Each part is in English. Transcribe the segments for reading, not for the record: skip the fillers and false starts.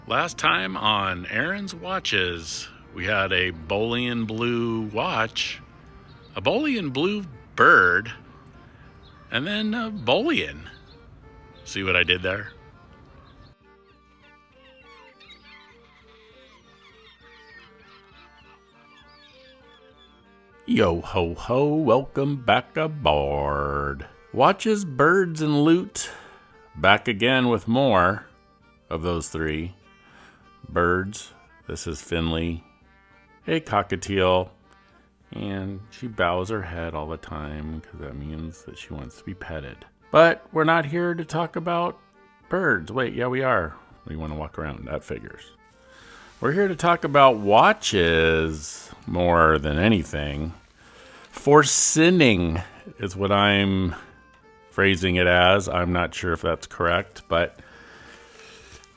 Last time on Aaron's Watches, we had a Bolian blue watch, a Bolian blue bird, and then a Bolian. See what I did there? Yo ho ho, welcome back aboard. Watches, birds, and loot. Back again with more of those three. Birds, this is Finley, a cockatiel, and she bows her head all the time because that means that she wants to be petted. But we're not here to talk about birds. Wait, yeah, we are. We want to walk around. That figures. We're here to talk about watches more than anything. Forsining is what I'm phrasing it as. I'm not sure if that's correct, but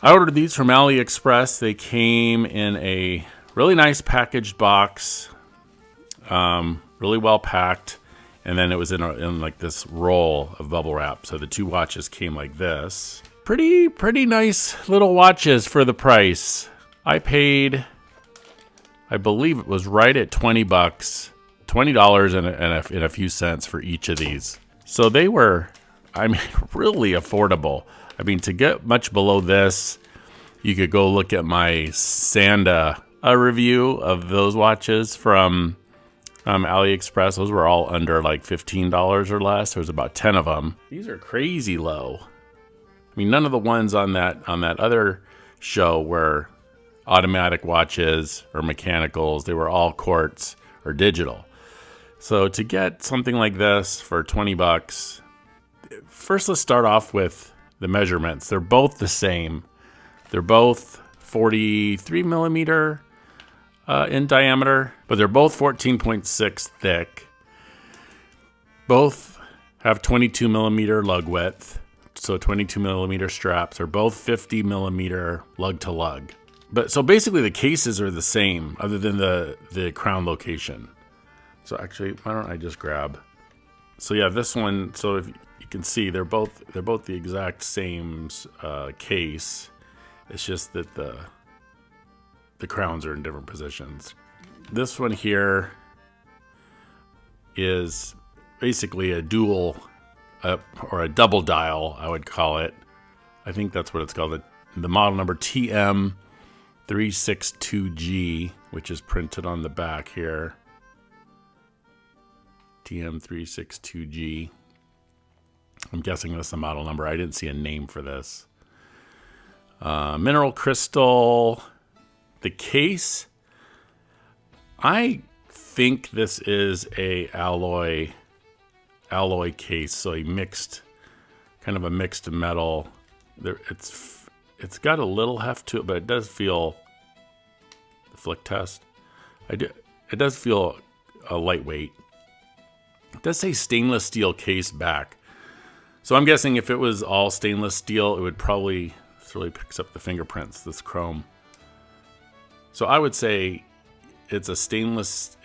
I ordered these from AliExpress. They came in a really nice packaged box, really well packed, and then it was in like this roll of bubble wrap. So the two watches came like this. Pretty nice little watches for the price. I paid, I believe it was right at $20, $20 and a few cents for each of these. So they were, really affordable. I mean, to get much below this, you could go look at my Sanda review of those watches from AliExpress. Those were all under like $15 or less. There was about 10 of them. These are crazy low. I mean, none of the ones on that other show were automatic watches or mechanicals. They were all quartz or digital. So to get something like this for $20, first let's start off with the measurements. They're both the same. They're both 43 millimeter in diameter, but they're both 14.6 thick. Both have 22 millimeter lug width, so 22 millimeter straps. They're both 50 millimeter lug to lug. But so basically the cases are the same, other than the crown location. So actually, why don't I just grab? So yeah, this one. So if you can see, they're both the exact same case. It's just that the crowns are in different positions. This one here is basically a dual or a double dial, I would call it. I think that's what it's called. The model number TM-362G, which is printed on the back here. TM-362G. I'm guessing that's the model number. I didn't see a name for this. Mineral crystal. The case, I think this is a alloy case, so kind of a mixed metal. It's got a little heft to it, but it does feel, the flick test, it does feel a lightweight. It does say stainless steel case back. So I'm guessing if it was all stainless steel, it would probably, this really picks up the fingerprints, this chrome. So I would say obviously stainless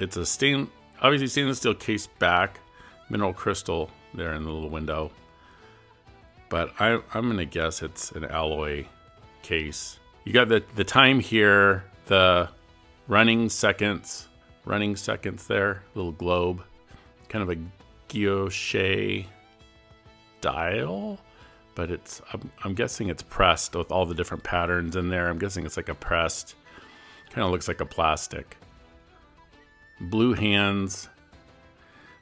steel case back, mineral crystal there in the little window. But I'm going to guess it's an alloy case. You got the time here, the running seconds there, little globe, kind of a guilloche dial, but I'm guessing it's pressed with all the different patterns in there. I'm guessing it's like a pressed, kind of looks like a plastic. Blue hands.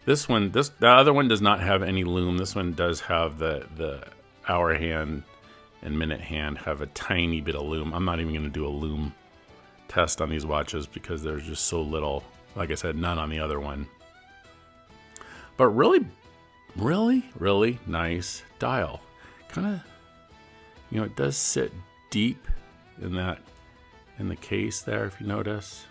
The other one does not have any loom. This one does have the hour hand and minute hand have a tiny bit of loom. I'm not even going to do a loom test on these watches because there's just so little. Like I said, none on the other one. But really, really, really nice dial. Kind of, it does sit deep in the case there, if you notice.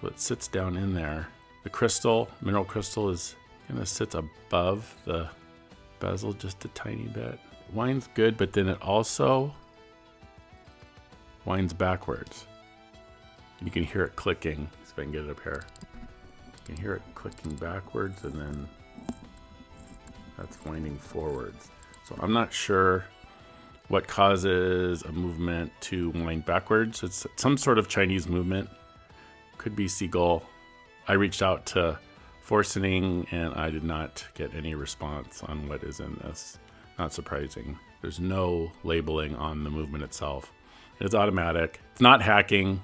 So it sits down in there. The crystal, mineral crystal, is kind of sits above the bezel just a tiny bit. Winds good, but then it also winds backwards. You can hear it clicking. See if I can get it up here. You can hear it clicking backwards, and then that's winding forwards. So I'm not sure what causes a movement to wind backwards. It's some sort of Chinese movement. Could be seagull. I reached out to Forsining and I did not get any response on what is in this. Not surprising. There's no labeling on the movement itself. It's automatic. It's not hacking.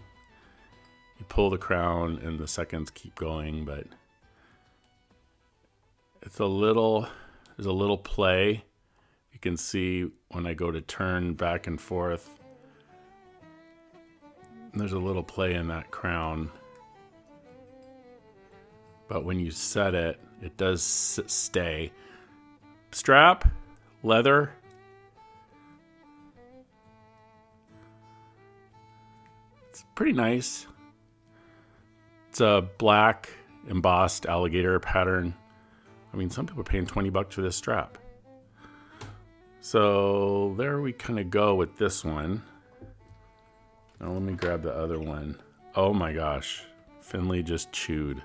You pull the crown and the seconds keep going, but there's a little play. You can see when I go to turn back and forth, there's a little play in that crown. But when you set it, it does stay. Strap, leather. It's pretty nice. It's a black embossed alligator pattern. I mean, some people are paying $20 for this strap. So there we kind of go with this one. Now let me grab the other one. Oh my gosh. Finley just chewed.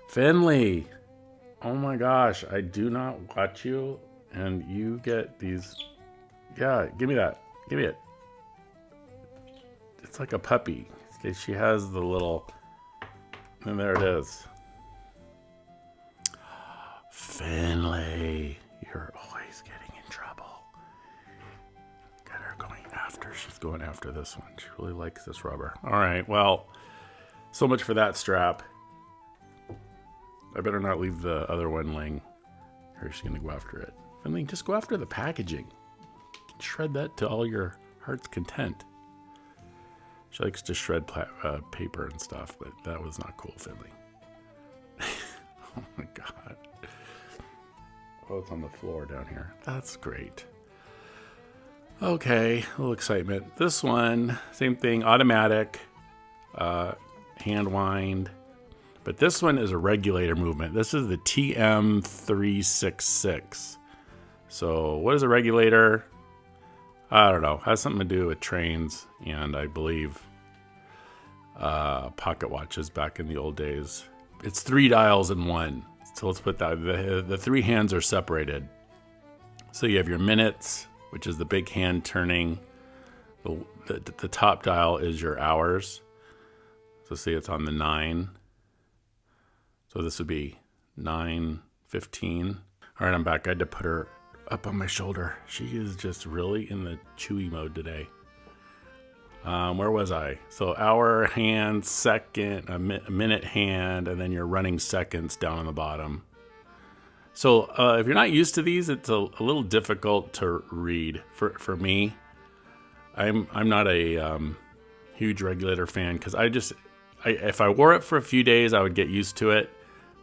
Finley! Oh my gosh, I do not watch you and you get these. Yeah, give me that. Give me it. It's like a puppy. Okay, she has the little, and there it is. Finley, you're always getting in trouble. Got her going after. She's going after this one. She really likes this rubber. All right, well, so much for that strap. I better not leave the other one laying. Here, she's going to go after it. Finley, just go after the packaging. You can shred that to all your heart's content. She likes to shred paper and stuff, but that was not cool, Finley. Oh my God. Oh, it's on the floor down here. That's great. Okay, a little excitement. This one, same thing, automatic, hand wind. But this one is a regulator movement. This is the TM-366. So what is a regulator? I don't know. It has something to do with trains and I believe pocket watches back in the old days. It's 3 dials in one. So let's put that. The 3 hands are separated. So you have your minutes, which is the big hand turning. The top dial is your hours. So see, it's on the 9. So this would be 9:15. All right, I'm back. I had to put her up on my shoulder. She is just really in the chewy mode today. Where was I? So hour hand, second, a minute hand, and then you're running seconds down on the bottom. So if you're not used to these, it's a little difficult to read. For me, I'm not a huge regulator fan because if I wore it for a few days, I would get used to it.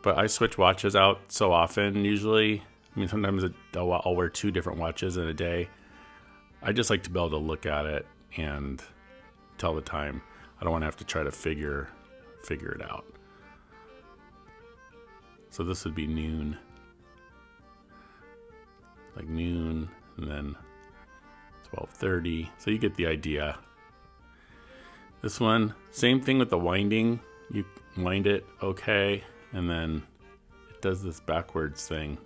But I switch watches out so often usually. I mean, sometimes I'll wear 2 different watches in a day. I just like to be able to look at it and tell the time. I don't want to have to try to figure it out. So this would be noon. Like noon and then 12:30. So you get the idea. This one, same thing with the winding. You wind it okay, and then it does this backwards thing,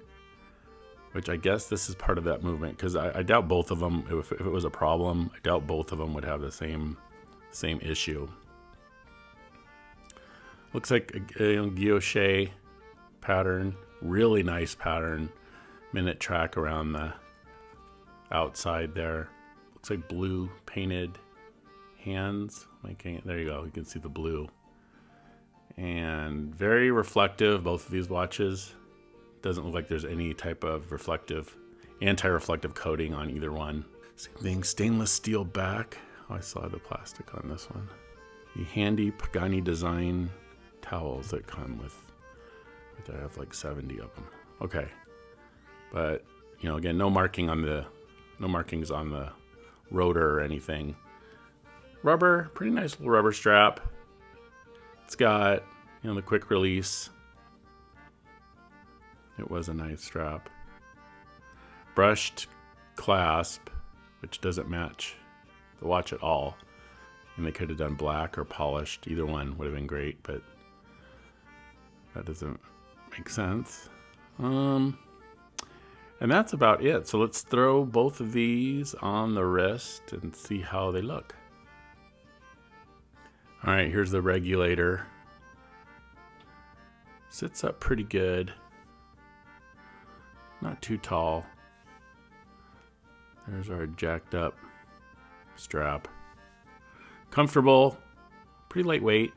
which I guess this is part of that movement because I doubt both of them, if it was a problem, I doubt both of them would have the same issue. Looks like a guilloche pattern, really nice pattern. Minute track around the outside there. Looks like blue painted hands. There you go, you can see the blue. And very reflective, both of these watches. Doesn't look like there's any type of anti-reflective coating on either one. Same thing, stainless steel back. Oh, I saw the plastic on this one. The handy Pagani design towels that come with, I have like 70 of them. Okay, but again, no markings on the rotor or anything. Rubber, pretty nice little rubber strap. It's got the quick release. It was a nice strap. Brushed clasp, which doesn't match the watch at all. And they could have done black or polished. Either one would have been great, but that doesn't make sense. And And that's about it. So let's throw both of these on the wrist and see how they look. All right, here's the regulator. Sits up pretty good. Not too tall. There's our jacked up strap. Comfortable, pretty lightweight.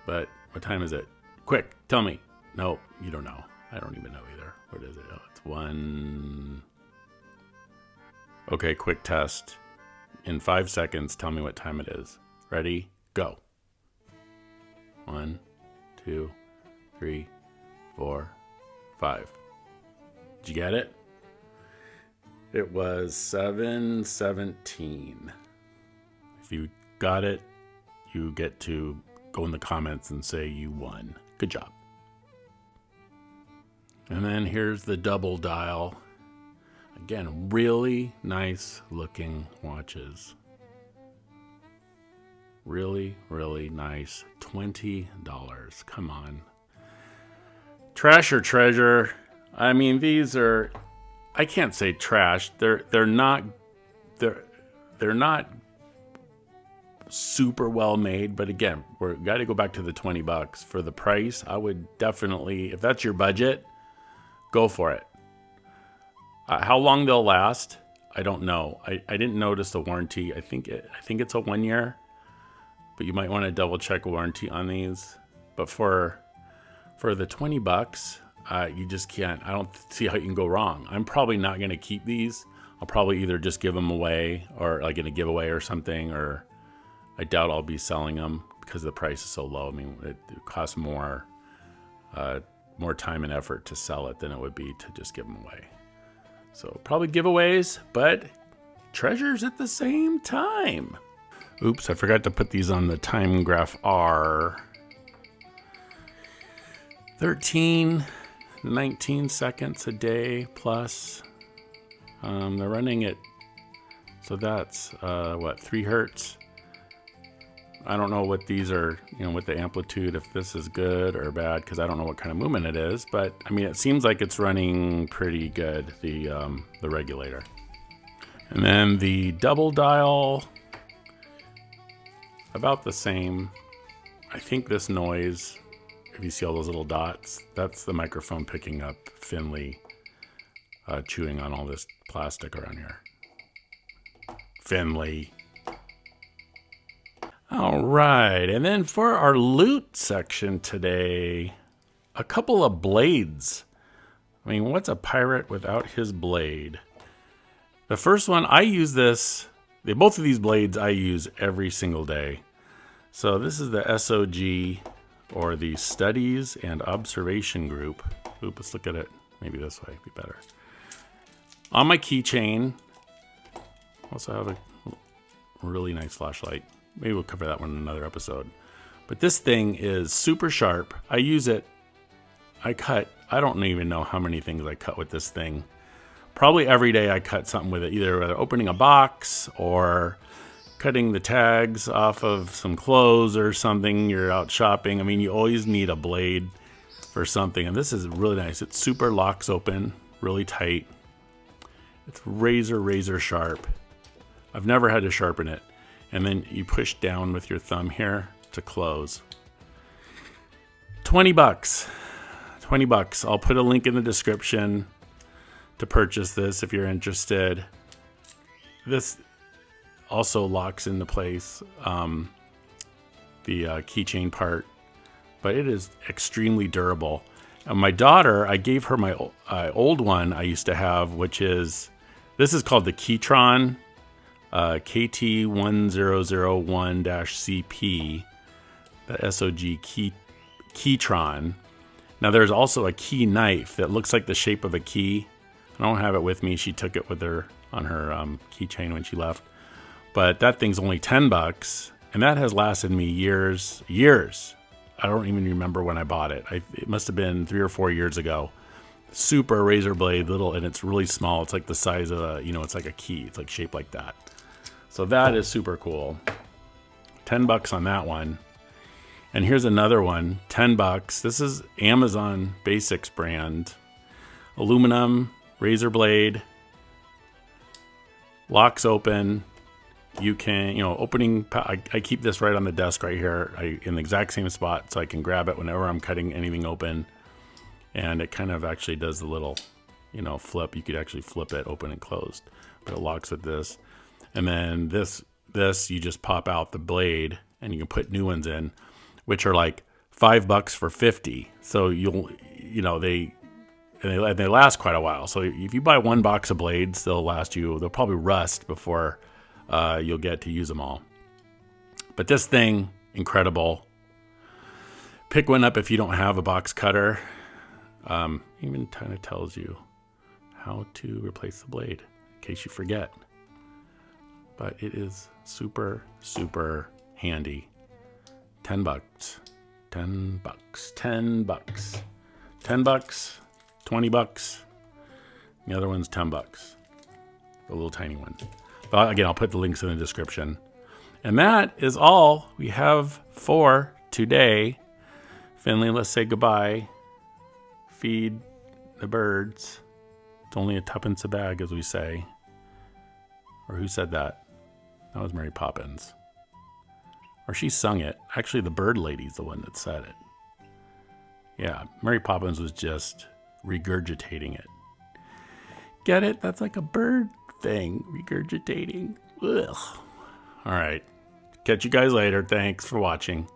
But what time is it? Quick, tell me. No, you don't know. I don't even know either. What is it? Oh, it's 1. Okay, quick test. In 5 seconds, tell me what time it is. Ready? Go. 1, 2, 3, 4, 5. Did you get it? It was 7:17. If you got it, you get to go in the comments and say you won. Good job. And then here's the double dial. Again, really nice looking watches. Really, really nice. $20. Come on. Trash or treasure? I mean, these are, I can't say trash. They're not super well made, but again, we're got to go back to the $20 for the price. I would definitely, if that's your budget, go for it. How long they'll last, I don't know. I didn't notice the warranty. I think it's a 1 year, but you might want to double check a warranty on these. But for the $20, you just can't. I don't see how you can go wrong. I'm probably not going to keep these. I'll probably either just give them away or like in a giveaway or something, or I doubt I'll be selling them because the price is so low. I mean, it costs more time and effort to sell it than it would be to just give them away. So probably giveaways, but treasures at the same time. Oops, I forgot to put these on the time graph R. 19 seconds a day plus. They're running it, so that's 3 hertz. I don't know what these are, with the amplitude, if this is good or bad, because I don't know what kind of movement it is. But I mean, it seems like it's running pretty good, the regulator. And then the double dial, about the same. I think this noise, if you see all those little dots, that's the microphone picking up Finley chewing on all this plastic around here. Finley. All right, and then for our loot section today, a couple of blades. I mean, what's a pirate without his blade? The first one, I use this, both of these blades I use every single day. So this is the SOG, or the Studies and Observation Group. Oop, let's look at it maybe this way, be better. On my keychain, also have a really nice flashlight. Maybe we'll cover that one in another episode. But this thing is super sharp. I use it. I don't even know how many things I cut with this thing. Probably every day I cut something with it, either opening a box or cutting the tags off of some clothes or something. You're out shopping. I mean, you always need a blade for something. And this is really nice. It super locks open, really tight. It's razor sharp. I've never had to sharpen it. And then you push down with your thumb here to close. $20. $20. I'll put a link in the description to purchase this if you're interested. This also locks into place the keychain part, but it is extremely durable. And my daughter, I gave her my old one I used to have, which is, this is called the Keytron. KT1001-CP, the SOG Keytron. Now there's also a key knife that looks like the shape of a key. I don't have it with me. She took it with her on her keychain when she left. But that thing's only $10, and that has lasted me years. I don't even remember when I bought it. It must have been 3 or 4 years ago. Super razor blade, little, and it's really small. It's like the size of a, it's like a key. It's like shaped like that. So that is super cool. $10 on that one. And here's another one, $10. This is Amazon Basics brand. Aluminum, razor blade, locks open. You can, opening, I keep this right on the desk right here in the exact same spot so I can grab it whenever I'm cutting anything open. And it kind of actually does the little, flip. You could actually flip it open and closed, but it locks with this. And then this you just pop out the blade and you can put new ones in, which are like $5 for 50. So they last quite a while. So if you buy one box of blades, they'll probably rust before you'll get to use them all. But this thing, incredible. Pick one up if you don't have a box cutter. Even kind of tells you how to replace the blade in case you forget. But it is super, super handy. $10. $10. $10. $10. $20. The other one's $10. The little tiny one. But again, I'll put the links in the description. And that is all we have for today. Finley, let's say goodbye. Feed the birds. It's only a tuppence a bag, as we say. Or who said that? That was Mary Poppins. Or she sung it. Actually, the bird lady's the one that said it. Yeah, Mary Poppins was just regurgitating it. Get it? That's like a bird thing. Regurgitating. Ugh. All right. Catch you guys later. Thanks for watching.